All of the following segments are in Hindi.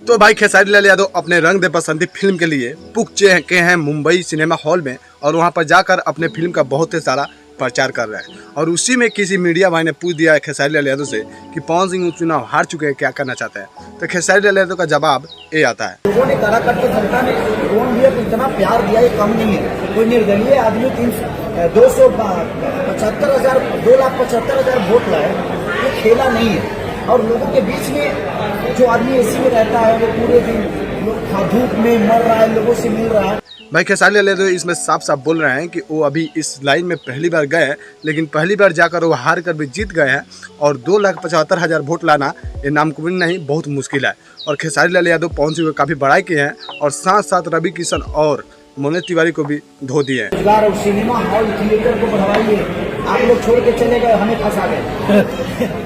तो भाई खेसारी लाल यादव अपने रंग दे बसंती फिल्म के लिए पुग चुके हैं मुंबई सिनेमा हॉल में और वहां पर जाकर अपने फिल्म का बहुत ही सारा प्रचार कर रहे हैं। और उसी में किसी मीडिया भाई ने पूछ दिया है खेसारी लाल यादव से कि पवन सिंह चुनाव हार चुके हैं, क्या करना चाहते हैं। तो खेसारी लाल यादव का जवाब ये आता है, लोगों ने काराकाट की जनता ने कौन दिया, इतना प्यार दिया, ये कम नहीं है। कोई निर्दलीय आदमी 2,75,000 वोट लाए, ये खेला नहीं है। और लोगों के बीच में जो आदमी एसी में रहता है वो पूरे दिन धूप में मर रहा है, लोगों से मिल रहा है। भाई खेसारी लाल यादव इसमें साफ साफ बोल रहे हैं कि वो अभी इस लाइन में पहली बार गए हैं, लेकिन पहली बार जाकर वो हार कर भी जीत गए हैं। और 2,75,000 वोट लाना ये नामुमकिन नहीं, बहुत मुश्किल है। और खेसारी लाल यादव पवन सिंह को काफ़ी बड़ाई किए हैं और साथ साथ रवि किशन और मनोज तिवारी को भी धो दिए हैं। रोजगार और सिनेमा हॉल थिएटर को बढ़ाइए। आप लोग छोड़ के चले गए, हमें फंसा गए।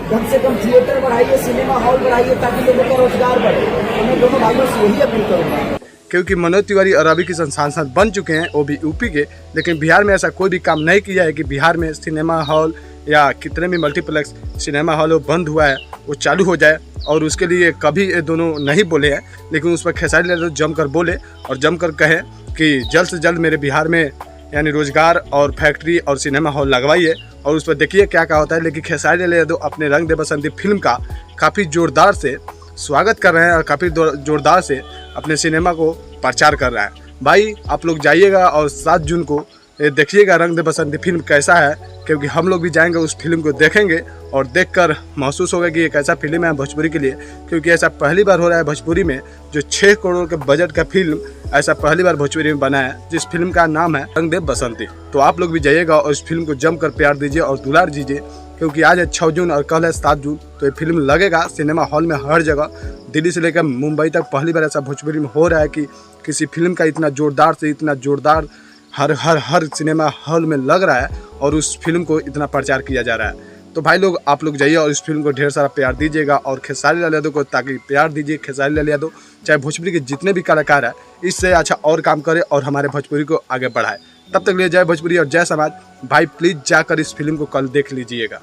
कम से कम थिएटर बढ़ाइए, सिनेमा हॉल बढ़ाइए, ताकि लोगों का रोजगार बढ़े। मैं दोनों भाइयों से यही अपील करूँगा। क्योंकि मनोज तिवारी और रवि किशन सांसद बन चुके हैं, वो भी यूपी के, लेकिन बिहार में ऐसा कोई भी काम नहीं किया है कि बिहार में सिनेमा हॉल या कितने भी मल्टीप्लेक्स सिनेमा हॉल वो बंद हुआ है वो चालू हो जाए। और उसके लिए कभी ये दोनों नहीं बोले हैं, लेकिन उस पर खेसारी लाल जमकर बोले और जमकर कहे कि जल्द से जल्द मेरे बिहार में यानी रोजगार और फैक्ट्री और सिनेमा हॉल लगवाइए और उस पर देखिए क्या क्या होता है। लेकिन खेसारी लाल यादव अपने रंग दे बसंती फिल्म का काफ़ी ज़ोरदार से स्वागत कर रहे हैं और काफ़ी ज़ोरदार से अपने सिनेमा को प्रचार कर रहा है। भाई आप लोग जाइएगा और 7 जून को देखिएगा रंग दे बसंती फिल्म कैसा है, क्योंकि हम लोग भी जाएंगे उस फिल्म को देखेंगे और देखकर महसूस होगा कि ये कैसा फिल्म है भोजपुरी के लिए। क्योंकि ऐसा पहली बार हो रहा है भोजपुरी में, जो 6 करोड़ के बजट का फिल्म ऐसा पहली बार भोजपुरी में बना है, जिस फिल्म का नाम है रंग दे बसंती। तो आप लोग भी जाइएगा और इस फिल्म को जमकर प्यार दीजिए और दुलार दीजिए, क्योंकि आज है 6 जून और कल है 7 जून। तो ये फिल्म लगेगा सिनेमा हॉल में हर जगह, दिल्ली से लेकर मुंबई तक। पहली बार ऐसा भोजपुरी में हो रहा है कि किसी फिल्म का इतना ज़ोरदार हर सिनेमा हॉल में लग रहा है और उस फिल्म को इतना प्रचार किया जा रहा है। तो भाई लोग आप लोग जाइए और इस फिल्म को ढेर सारा प्यार दीजिएगा और खेसारी लाल यादव को ताकि प्यार दीजिए। खेसारी लाल यादव चाहे भोजपुरी के जितने भी कलाकार हैं, इससे अच्छा और काम करे और हमारे भोजपुरी को आगे बढ़ाए। तब तक लिए जय भोजपुरी और जय समाज। भाई प्लीज़ जाकर इस फिल्म को कल देख लीजिएगा।